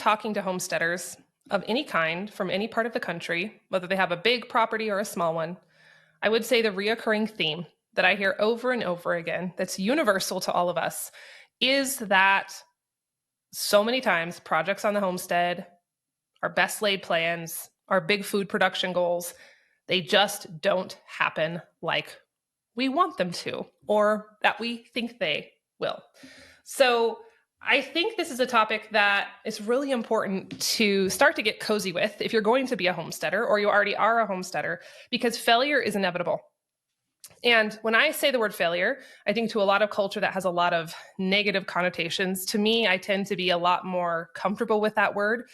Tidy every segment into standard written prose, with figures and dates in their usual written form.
talking to homesteaders of any kind from any part of the country, whether they have a big property or a small one, I would say the reoccurring theme that I hear over and over again that's universal to all of us is that so many times projects on the homestead, our best laid plans, our big food production goals, they just don't happen like we want them to, or that we think they will. So I think this is a topic that is really important to start to get cozy with if you're going to be a homesteader or you already are a homesteader, because failure is inevitable. And when I say the word failure, I think to a lot of culture that has a lot of negative connotations. To me, I tend to be a lot more comfortable with that word.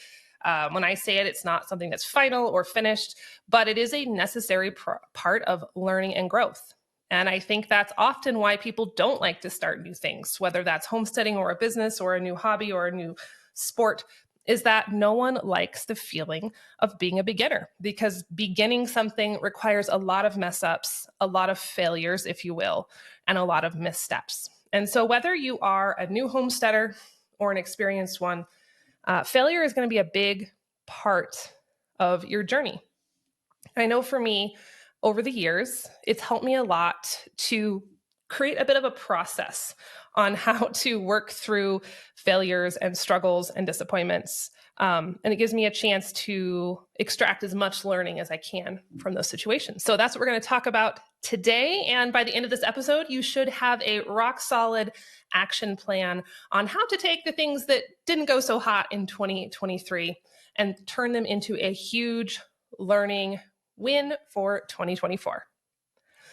When I say it, it's not something that's final or finished, but it is a necessary part of learning and growth. And I think that's often why people don't like to start new things, whether that's homesteading or a business or a new hobby or a new sport, is that no one likes the feeling of being a beginner, because beginning something requires a lot of mess ups, a lot of failures, if you will, and a lot of missteps. And so whether you are a new homesteader or an experienced one, failure is going to be a big part of your journey. I know for me, over the years, it's helped me a lot to create a bit of a process on how to work through failures and struggles and disappointments. And it gives me a chance to extract as much learning as I can from those situations. So that's what we're going to talk about today. And by the end of this episode, you should have a rock solid action plan on how to take the things that didn't go so hot in 2023 and turn them into a huge learning win for 2024.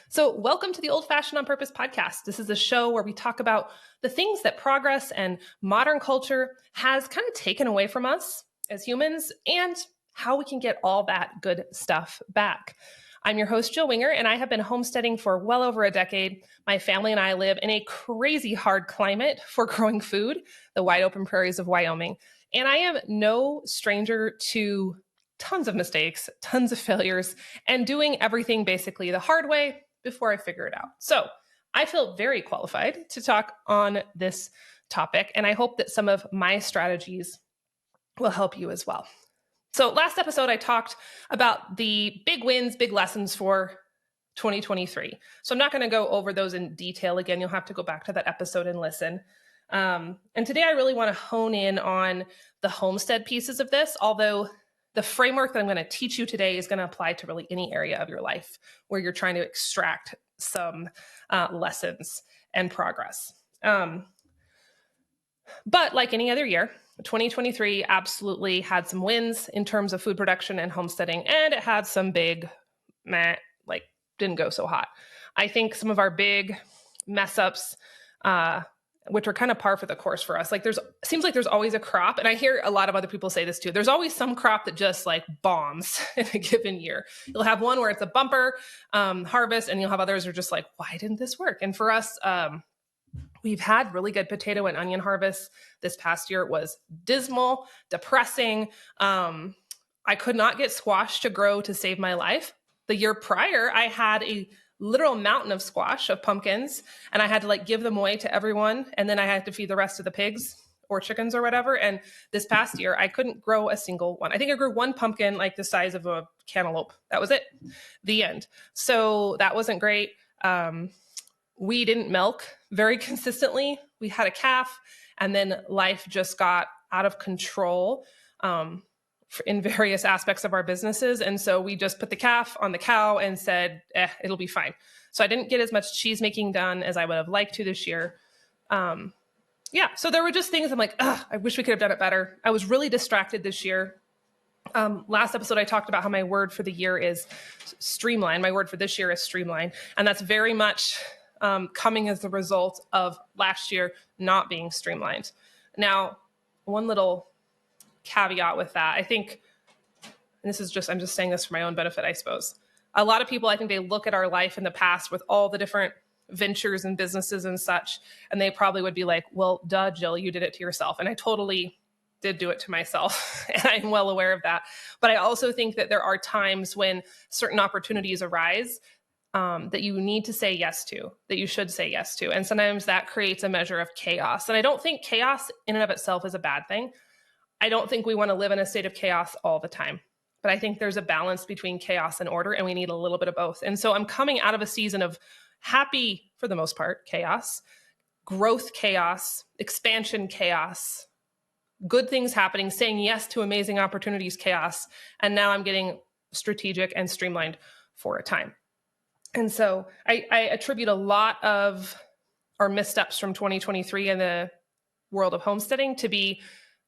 So welcome to the Old Fashioned on Purpose podcast. This is a show where we talk about the things that progress and modern culture has kind of taken away from us as humans and how we can get all that good stuff back. I'm your host, Jill Winger, and I have been homesteading for well over a decade. My family and I live in a crazy hard climate for growing food, the wide open prairies of Wyoming. And I am no stranger to tons of mistakes, tons of failures, and doing everything basically the hard way before I figure it out. So I feel very qualified to talk on this topic, and I hope that some of my strategies will help you as well. So last episode, I talked about the big wins, big lessons for 2023. So I'm not going to go over those in detail again. You'll have to go back to that episode and listen. And today I really want to hone in on the homestead pieces of this, although the framework that I'm going to teach you today is going to apply to really any area of your life where you're trying to extract some lessons and progress. But like any other year, 2023 absolutely had some wins in terms of food production and homesteading, and it had some big, didn't go so hot. I think some of our big mess ups, which are kind of par for the course for us. Seems like there's always a crop. And I hear a lot of other people say this too. There's always some crop that just bombs in a given year. You'll have one where it's a bumper harvest, and you'll have others who are just like, why didn't this work? And for us, we've had really good potato and onion harvests. This past year it was dismal, depressing. I could not get squash to grow to save my life. The year prior, I had a literal mountain of squash, of pumpkins, and I had to give them away to everyone. And then I had to feed the rest of the pigs or chickens or whatever. And this past year, I couldn't grow a single one. I think I grew one pumpkin the size of a cantaloupe. That was it. The end. So that wasn't great. We didn't milk very consistently. We had a calf, and then life just got out of control in various aspects of our businesses. And so we just put the calf on the cow and said, it'll be fine. So I didn't get as much cheese making done as I would have liked to this year. So there were just things I'm like, I wish we could have done it better. I was really distracted this year. Last episode, I talked about how my word for the year is streamline. My word for this year is streamline. And that's very much coming as the result of last year not being streamlined. Now, one little caveat with that, I think, and I'm just saying this for my own benefit, I suppose. A lot of people, I think they look at our life in the past with all the different ventures and businesses and such, and they probably would be like, well, duh, Jill, you did it to yourself. And I totally did do it to myself. And I'm well aware of that. But I also think that there are times when certain opportunities arise that you need to say yes to, that you should say yes to. And sometimes that creates a measure of chaos. And I don't think chaos in and of itself is a bad thing. I don't think we want to live in a state of chaos all the time. But I think there's a balance between chaos and order, and we need a little bit of both. And so I'm coming out of a season of happy, for the most part, chaos, growth chaos, expansion chaos, good things happening, saying yes to amazing opportunities chaos. And now I'm getting strategic and streamlined for a time. And so I attribute a lot of our missteps from 2023 in the world of homesteading to be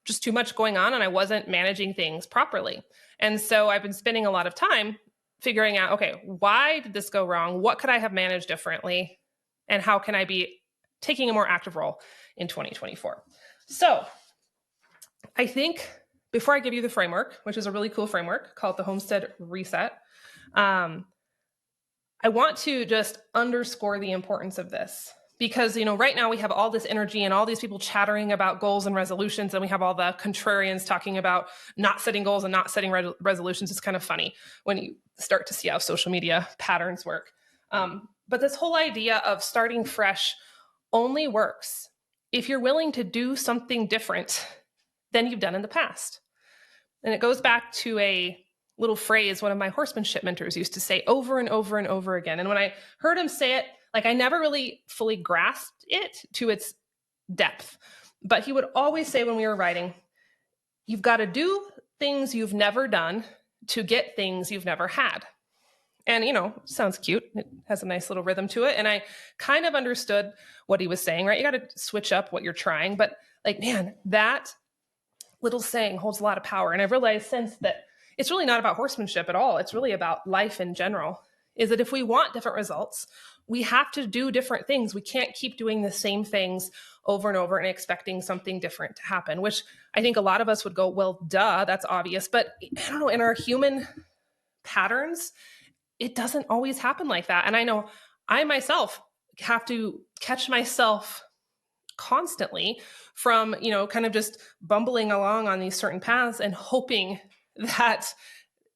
just too much going on, and I wasn't managing things properly. And so I've been spending a lot of time figuring out, okay, why did this go wrong? What could I have managed differently? And how can I be taking a more active role in 2024? So I think before I give you the framework, which is a really cool framework called the Homestead Reset, I want to just underscore the importance of this. Because, right now we have all this energy and all these people chattering about goals and resolutions, and we have all the contrarians talking about not setting goals and not setting resolutions. It's kind of funny when you start to see how social media patterns work. But this whole idea of starting fresh only works if you're willing to do something different than you've done in the past. And it goes back to a little phrase one of my horsemanship mentors used to say over and over and over again. And when I heard him say it, I never really fully grasped it to its depth. But he would always say when we were writing, you've got to do things you've never done to get things you've never had. And, sounds cute. It has a nice little rhythm to it. And I kind of understood what he was saying, right? You got to switch up what you're trying. But man, that little saying holds a lot of power. And I've realized since that it's really not about horsemanship at all. It's really about life in general, is that if we want different results, we have to do different things. We can't keep doing the same things over and over and expecting something different to happen, which I think a lot of us would go, well, duh, that's obvious. But I don't know, in our human patterns, it doesn't always happen like that. And I know I myself have to catch myself constantly from, kind of just bumbling along on these certain paths and hoping that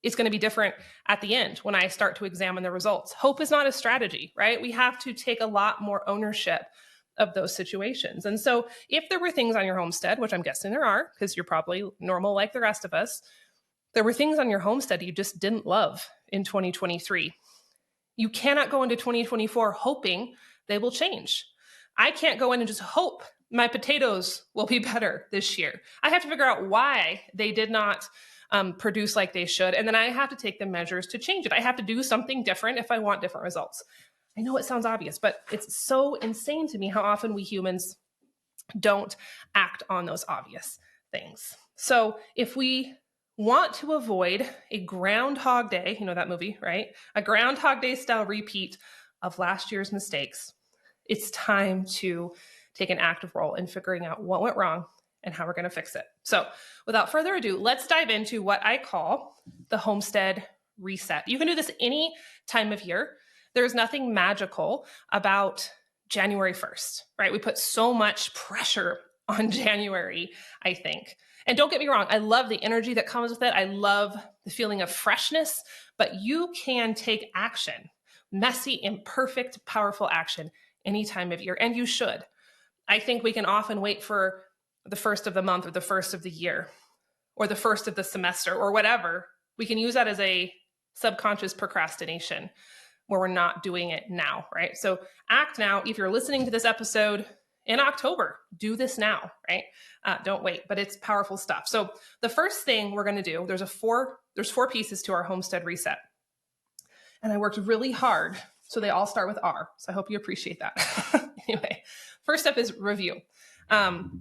it's going to be different at the end when I start to examine the results. Hope is not a strategy, right? We have to take a lot more ownership of those situations. And so if there were things on your homestead, which I'm guessing there are, because you're probably normal like the rest of us, there were things on your homestead you just didn't love in 2023. You cannot go into 2024 hoping they will change. I can't go in and just hope my potatoes will be better this year. I have to figure out why they did not produce like they should. And then I have to take the measures to change it. I have to do something different if I want different results. I know it sounds obvious, but it's so insane to me how often we humans don't act on those obvious things. So if we want to avoid a Groundhog Day, that movie, right? A Groundhog Day style repeat of last year's mistakes, it's time to take an active role in figuring out what went wrong and how we're going to fix it. So without further ado, let's dive into what I call the Homestead Reset. You can do this any time of year. There's nothing magical about January 1st, right? We put so much pressure on January, I think. And don't get me wrong, I love the energy that comes with it. I love the feeling of freshness, but you can take action, messy, imperfect, powerful action any time of year, and you should. I think we can often wait for the first of the month or the first of the year or the first of the semester or whatever. We can use that as a subconscious procrastination where we're not doing it now, right? So act now. If you're listening to this episode in October, do this now, right? Don't wait, but it's powerful stuff. So the first thing we're going to do, there's four pieces to our Homestead Reset. And I worked really hard. So they all start with R. So I hope you appreciate that. Anyway, first step is review.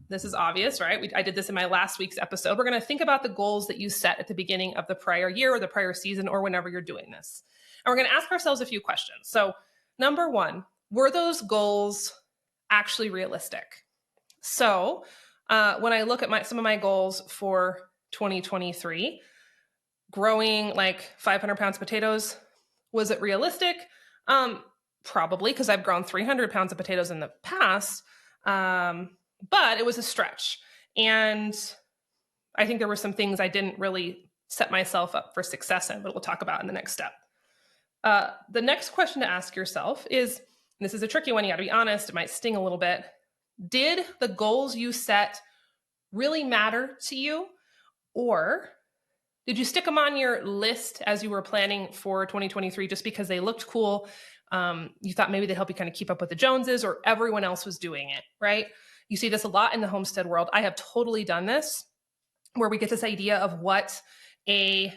This is obvious, right? I did this in my last week's episode. We're going to think about the goals that you set at the beginning of the prior year or the prior season or whenever you're doing this. And we're going to ask ourselves a few questions. So number one, were those goals actually realistic? So when I look at some of my goals for 2023, growing 500 pounds of potatoes, was it realistic? Probably, because I've grown 300 pounds of potatoes in the past, but it was a stretch. And I think there were some things I didn't really set myself up for success in, but we'll talk about in the next step. The next question to ask yourself is, and this is a tricky one, you got to be honest, it might sting a little bit. Did the goals you set really matter to you? Or did you stick them on your list as you were planning for 2023 just because they looked cool? You thought maybe they'd help you kind of keep up with the Joneses, or everyone else was doing it, right? You see this a lot in the homestead world. I have totally done this, where we get this idea of what a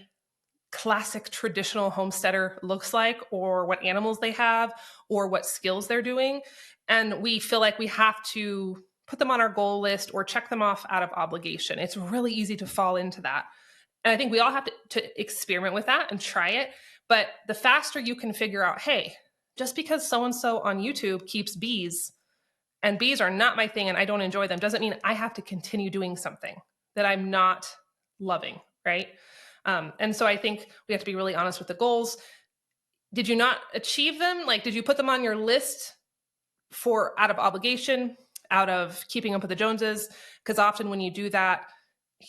classic traditional homesteader looks like, or what animals they have, or what skills they're doing. And we feel like we have to put them on our goal list or check them off out of obligation. It's really easy to fall into that. And I think we all have to experiment with that and try it. But the faster you can figure out, hey, just because so-and-so on YouTube keeps bees, and bees are not my thing and I don't enjoy them, doesn't mean I have to continue doing something that I'm not loving, right? And so I think we have to be really honest with the goals. Did you not achieve them? Like, did you put them on your list for out of obligation, out of keeping up with the Joneses? Because often when you do that,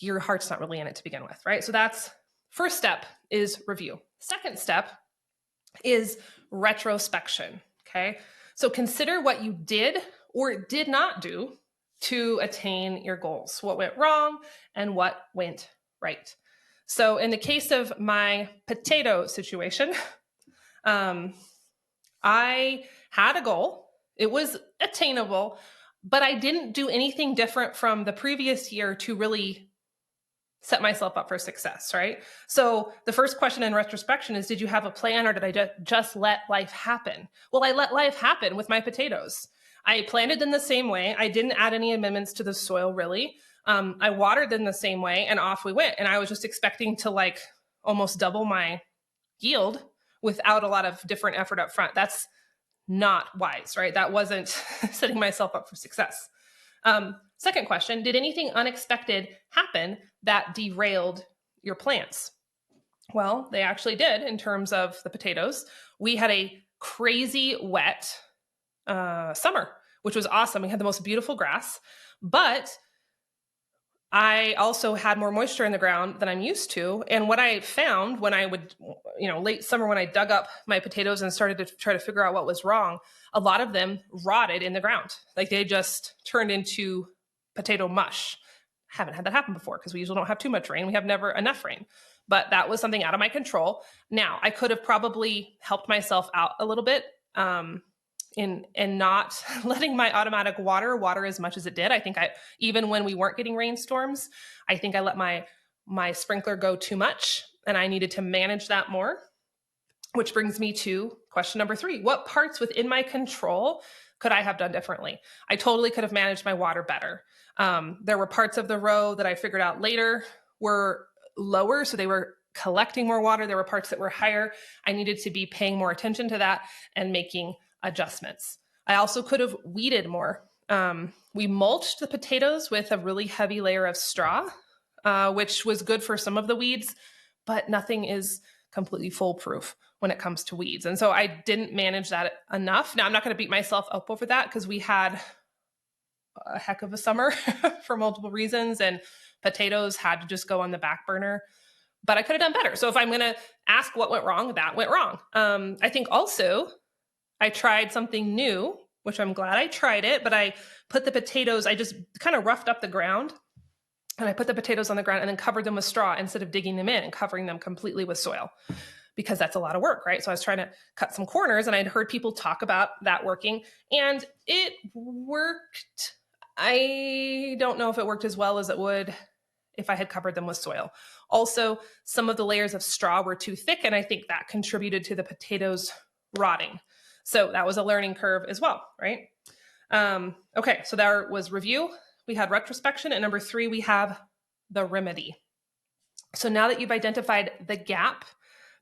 your heart's not really in it to begin with, right? So that's first step is review. Second step is retrospection, okay? So consider what you did or did not do to attain your goals, what went wrong and what went right. So in the case of my potato situation, I had a goal. It was attainable, but I didn't do anything different from the previous year to really set myself up for success, right? So the first question in retrospection is, did you have a plan, or did I just let life happen? Well, I let life happen with my potatoes. I planted them the same way. I didn't add any amendments to the soil, really. I watered them the same way, and off we went. And I was just expecting to like almost double my yield without a lot of different effort up front. That's not wise, right? That wasn't setting myself up for success. Second question, did anything unexpected happen that derailed your plans? Well, they actually did in terms of the potatoes. We had a crazy wet summer, which was awesome. We had the most beautiful grass, but I also had more moisture in the ground than I'm used to. And what I found when I would, late summer, when I dug up my potatoes and started to try to figure out what was wrong, a lot of them rotted in the ground. Like they just turned into potato mush. Haven't had that happen before because we usually don't have too much rain. We have never enough rain, but that was something out of my control. Now I could have probably helped myself out a little bit, in not letting my automatic water as much as it did. I think even when we weren't getting rainstorms, I think I let my sprinkler go too much, and I needed to manage that more, which brings me to question number 3. What parts within my control could I have done differently? I totally could have managed my water better. There were parts of the row that I figured out later were lower, so they were collecting more water. There were parts that were higher. I needed to be paying more attention to that and making adjustments. I also could have weeded more. We mulched the potatoes with a really heavy layer of straw, which was good for some of the weeds, but nothing is completely foolproof when it comes to weeds. And so I didn't manage that enough. Now, I'm not going to beat myself up over that because we had a heck of a summer for multiple reasons, and potatoes had to just go on the back burner. But I could have done better. So if I'm going to ask what went wrong, that went wrong. I think also I tried something new, which I'm glad I tried it, but I put the potatoes, I just kind of roughed up the ground, and I put the potatoes on the ground and then covered them with straw instead of digging them in and covering them completely with soil, because that's a lot of work, right? So I was trying to cut some corners, and I'd heard people talk about that working, and it worked. I don't know if it worked as well as it would if I had covered them with soil. Also, some of the layers of straw were too thick, and I think that contributed to the potatoes rotting. So that was a learning curve as well, right? Okay, so there was review. We had retrospection. And number 3, we have the remedy. So now that you've identified the gap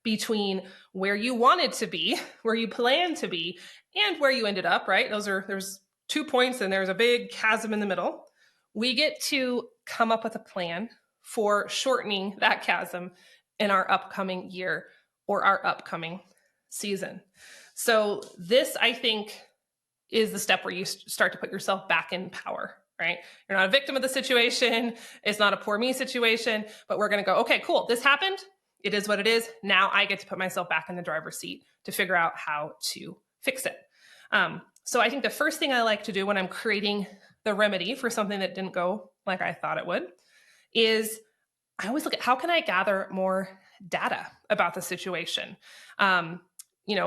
between where you wanted to be, where you planned to be, and where you ended up, right? There's 2 points and there's a big chasm in the middle. We get to come up with a plan for shortening that chasm in our upcoming year or our upcoming season. So this, I think, is the step where you start to put yourself back in power, right? You're not a victim of the situation. It's not a poor me situation, but we're going to go, okay, cool. This happened. It is what it is. Now I get to put myself back in the driver's seat to figure out how to fix it. So I think the first thing I like to do when I'm creating the remedy for something that didn't go like I thought it would is I always look at how can I gather more data about the situation. Um,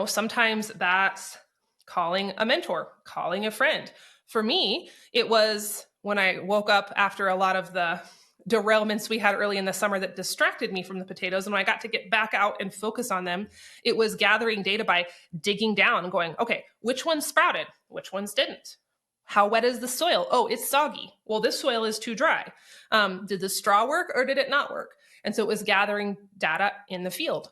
sometimes that's calling a mentor, calling a friend. For me, it was when I woke up after a lot of the derailments we had early in the summer that distracted me from the potatoes. And when I got to get back out and focus on them, it was gathering data by digging down and going, okay, which ones sprouted? Which ones didn't? How wet is the soil? Oh, it's soggy. Well, this soil is too dry. Did the straw work or did it not work? And so it was gathering data in the field.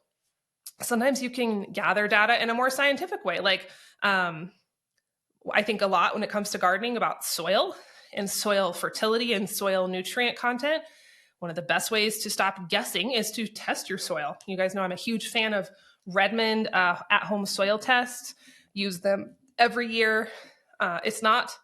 Sometimes you can gather data in a more scientific way. Like I think a lot when it comes to gardening about soil and soil fertility and soil nutrient content. One of the best ways to stop guessing is to test your soil. You guys know I'm a huge fan of Redmond at-home soil tests. Use them every year. It's not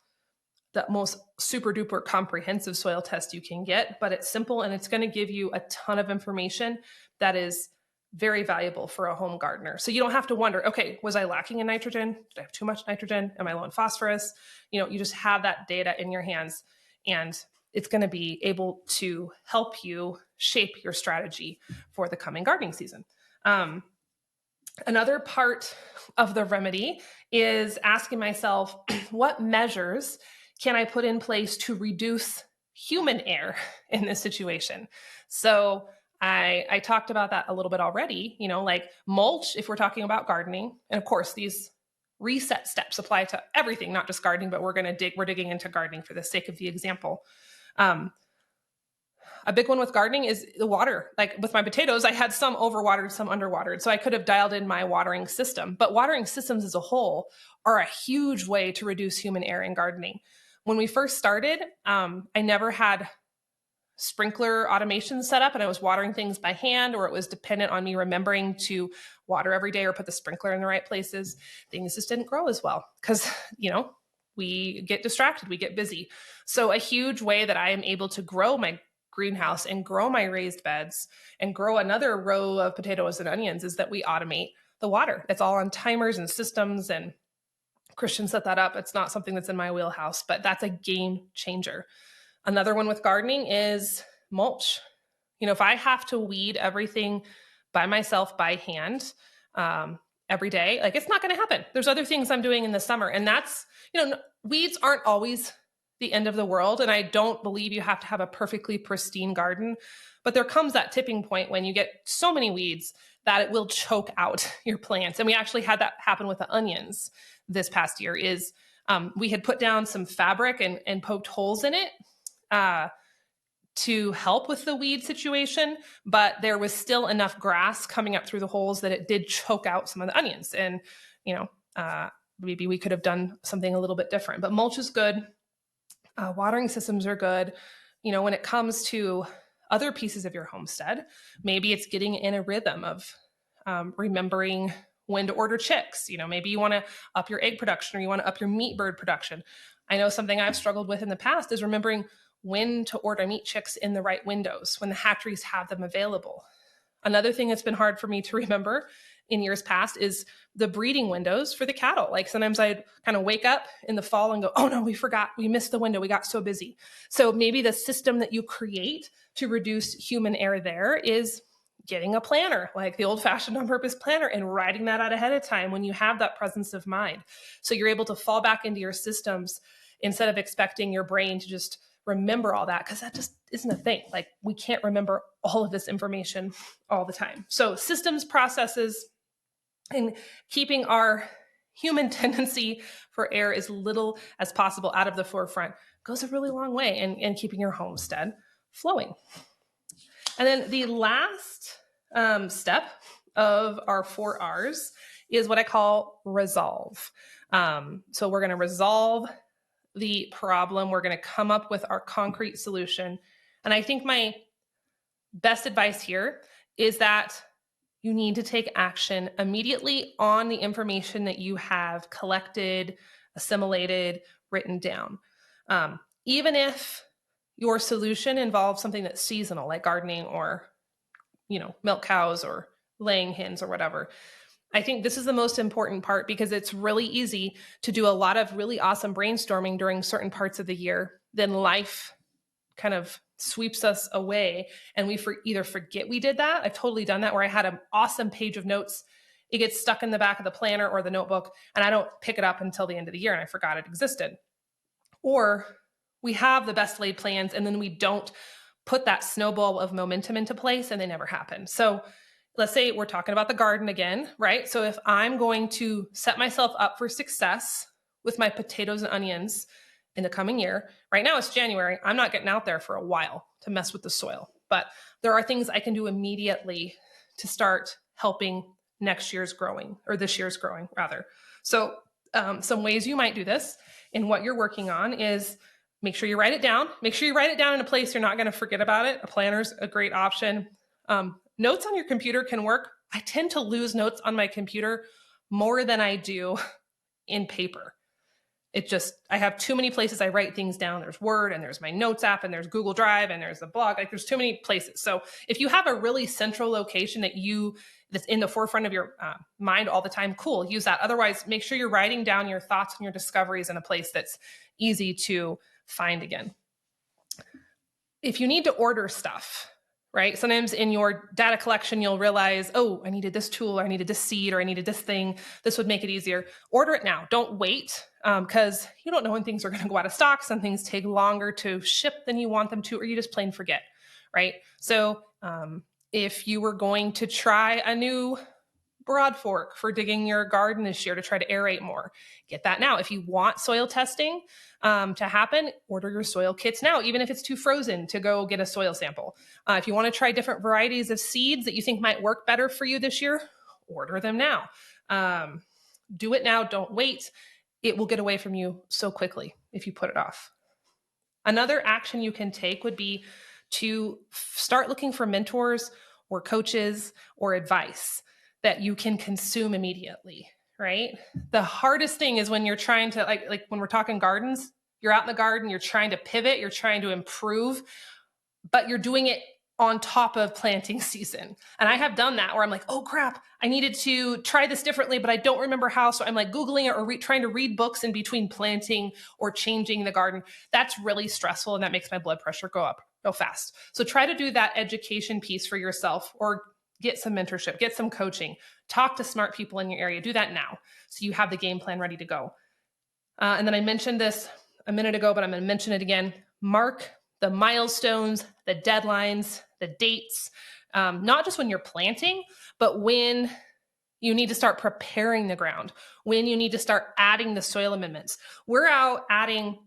the most super duper comprehensive soil test you can get, but it's simple and it's going to give you a ton of information that is very valuable for a home gardener. So you don't have to wonder, okay, was I lacking in nitrogen? Did I have too much nitrogen? Am I low in phosphorus? You just have that data in your hands and it's going to be able to help you shape your strategy for the coming gardening season. Another part of the remedy is asking myself, what measures can I put in place to reduce human error in this situation? So I talked about that a little bit already, like mulch, if we're talking about gardening. And of course, these reset steps apply to everything, not just gardening, but we're digging into gardening for the sake of the example. A big one with gardening is the water. Like with my potatoes, I had some overwatered, some underwatered. So I could have dialed in my watering system. But watering systems as a whole are a huge way to reduce human error in gardening. When we first started, I never had sprinkler automation set up and I was watering things by hand, or it was dependent on me remembering to water every day or put the sprinkler in the right places. Things just didn't grow as well because, we get distracted, we get busy. So a huge way that I am able to grow my greenhouse and grow my raised beds and grow another row of potatoes and onions is that we automate the water. It's all on timers and systems, and Christian set that up. It's not something that's in my wheelhouse, but that's a game changer. Another one with gardening is mulch. If I have to weed everything by myself by hand every day, like it's not going to happen. There's other things I'm doing in the summer, and that's, weeds aren't always the end of the world. And I don't believe you have to have a perfectly pristine garden, but there comes that tipping point when you get so many weeds that it will choke out your plants. And we actually had that happen with the onions this past year. We had put down some fabric and poked holes in it to help with the weed situation, but there was still enough grass coming up through the holes that it did choke out some of the onions. And, maybe we could have done something a little bit different, but mulch is good. Watering systems are good. When it comes to other pieces of your homestead, maybe it's getting in a rhythm of remembering when to order chicks. Maybe you want to up your egg production or you want to up your meat bird production. I know something I've struggled with in the past is remembering when to order meat chicks in the right windows, when the hatcheries have them available. Another thing that's been hard for me to remember in years past is the breeding windows for the cattle. Like sometimes I'd kind of wake up in the fall and go, oh no, we forgot, we missed the window, we got so busy. So maybe the system that you create to reduce human error there is getting a planner, like the old-fashioned on-purpose planner, and writing that out ahead of time when you have that presence of mind. So you're able to fall back into your systems instead of expecting your brain to just remember all that, because that just isn't a thing. Like we can't remember all of this information all the time. So systems, processes, and keeping our human tendency for error as little as possible out of the forefront goes a really long way in keeping your homestead flowing. And then the last step of our 4 R's is what I call resolve. So we're going to resolve the problem. We're going to come up with our concrete solution. And I think my best advice here is that you need to take action immediately on the information that you have collected, assimilated, written down. Even if your solution involves something that's seasonal, like gardening or, milk cows or laying hens or whatever. I think this is the most important part because it's really easy to do a lot of really awesome brainstorming during certain parts of the year. Then life kind of sweeps us away and we either forget we did that. I've totally done that where I had an awesome page of notes. It gets stuck in the back of the planner or the notebook, and I don't pick it up until the end of the year and I forgot it existed. Or we have the best laid plans and then we don't put that snowball of momentum into place and they never happen. So let's say we're talking about the garden again, right? So if I'm going to set myself up for success with my potatoes and onions in the coming year, right now it's January, I'm not getting out there for a while to mess with the soil, but there are things I can do immediately to start helping next year's growing, or this year's growing rather. So some ways you might do this in what you're working on is make sure you write it down. Make sure you write it down in a place you're not going to forget about it. A planner's a great option. Notes on your computer can work. I tend to lose notes on my computer more than I do in paper. I have too many places I write things down. There's Word and there's my notes app and there's Google Drive and there's the blog. Like there's too many places. So if you have a really central location that's in the forefront of your mind all the time, cool, use that. Otherwise, make sure you're writing down your thoughts and your discoveries in a place that's easy to find again. If you need to order stuff, right? Sometimes in your data collection, you'll realize, oh, I needed this tool, or I needed this seed, or I needed this thing. This would make it easier. Order it now. Don't wait, because you don't know when things are going to go out of stock. Some things take longer to ship than you want them to, or you just plain forget, right? So if you were going to try a new broad fork for digging your garden this year to try to aerate more, get that now. If you want soil testing to happen, order your soil kits now, even if it's too frozen to go get a soil sample. If you want to try different varieties of seeds that you think might work better for you this year, order them now. Do it now. Don't wait. It will get away from you so quickly if you put it off. Another action you can take would be to start looking for mentors or coaches or advice that you can consume immediately, right? The hardest thing is when you're trying to, like when we're talking gardens, you're out in the garden, you're trying to pivot, you're trying to improve, but you're doing it on top of planting season. And I have done that where I'm like, oh crap, I needed to try this differently, but I don't remember how. So I'm like Googling it or trying to read books in between planting or changing the garden. That's really stressful and that makes my blood pressure go up real fast. So try to do that education piece for yourself, or get some mentorship, get some coaching, talk to smart people in your area. Do that now so you have the game plan ready to go. And then I mentioned this a minute ago, but I'm going to mention it again. Mark the milestones, the deadlines, the dates, not just when you're planting, but when you need to start preparing the ground, when you need to start adding the soil amendments. We're out adding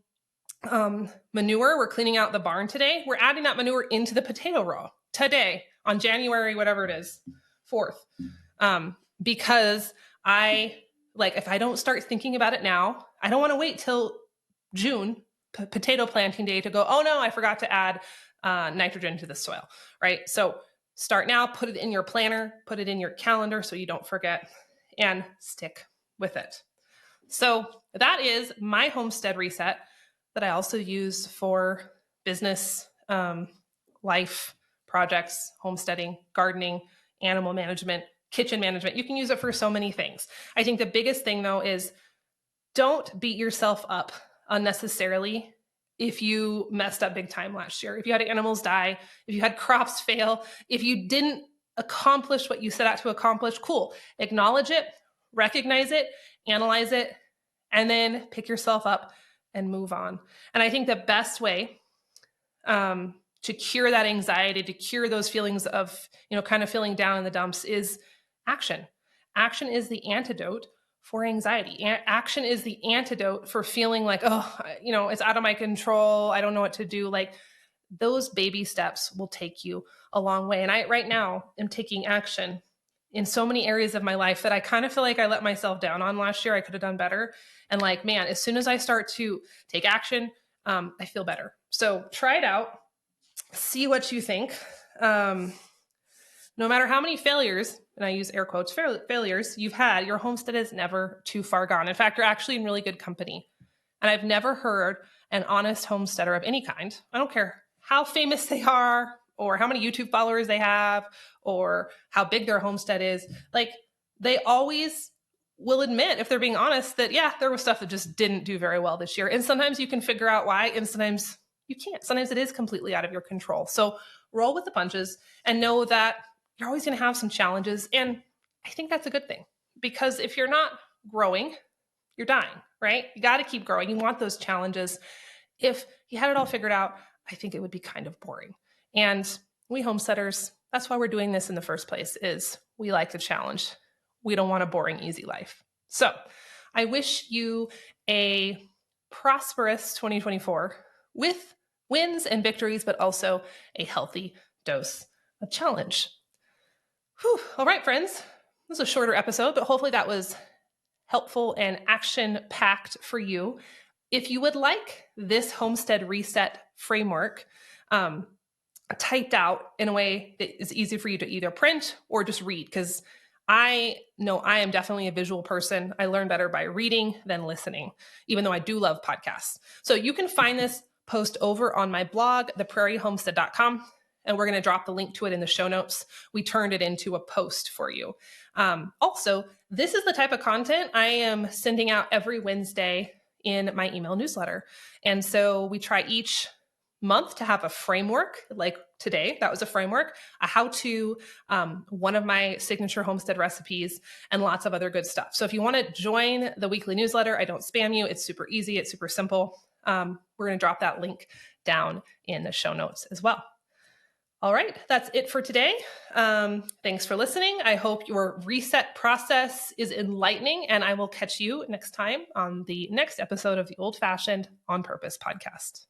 manure. We're cleaning out the barn today. We're adding that manure into the potato row today on January, whatever it is, 4th. Because if I don't start thinking about it now, I don't want to wait till June, potato planting day, to go, oh no, I forgot to add nitrogen to the soil, right? So start now, put it in your planner, put it in your calendar so you don't forget, and stick with it. So that is my homestead reset that I also use for business, life projects, homesteading, gardening, animal management, kitchen management. You can use it for so many things. I think the biggest thing though is don't beat yourself up unnecessarily if you messed up big time last year, if you had animals die, if you had crops fail, if you didn't accomplish what you set out to accomplish, cool. Acknowledge it, recognize it, analyze it, and then pick yourself up and move on. And I think the best way to cure that anxiety, to cure those feelings of, kind of feeling down in the dumps, is action. Action is the antidote for anxiety. Action is the antidote for feeling like, oh, it's out of my control. I don't know what to do. Like, those baby steps will take you a long way. And I, right now, am taking action in so many areas of my life that I kind of feel like I let myself down on last year. I could have done better. And man, as soon as I start to take action, I feel better. So try it out. See what you think. No matter how many failures, and I use air quotes, failures you've had, your homestead is never too far gone. In fact, you're actually in really good company. And I've never heard an honest homesteader of any kind, I don't care how famous they are, or how many YouTube followers they have, or how big their homestead is, they always will admit, if they're being honest, that yeah, there was stuff that just didn't do very well this year. And sometimes you can figure out why, and sometimes you can't. Sometimes it is completely out of your control. So roll with the punches and know that you're always going to have some challenges. And I think that's a good thing, because if you're not growing, you're dying, right? You got to keep growing. You want those challenges. If you had it all figured out, I think it would be kind of boring. And we homesteaders, that's why we're doing this in the first place, is we like the challenge. We don't want a boring, easy life. So I wish you a prosperous 2024 with wins and victories, but also a healthy dose of challenge. Whew. All right, friends. This was a shorter episode, but hopefully that was helpful and action-packed for you. If you would like this Homestead Reset Framework typed out in a way that is easy for you to either print or just read, because I know I am definitely a visual person. I learn better by reading than listening, even though I do love podcasts. So you can find this post over on my blog, theprairiehomestead.com, and we're going to drop the link to it in the show notes. We turned it into a post for you. Also, this is the type of content I am sending out every Wednesday in my email newsletter. And so we try each month to have a framework, like today, that was a framework, a how-to, one of my signature homestead recipes, and lots of other good stuff. So if you want to join the weekly newsletter, I don't spam you. It's super easy. It's super simple. We're going to drop that link down in the show notes as well. All right, that's it for today. Thanks for listening. I hope your reset process is enlightening, and I will catch you next time on the next episode of the Old Fashioned on Purpose podcast.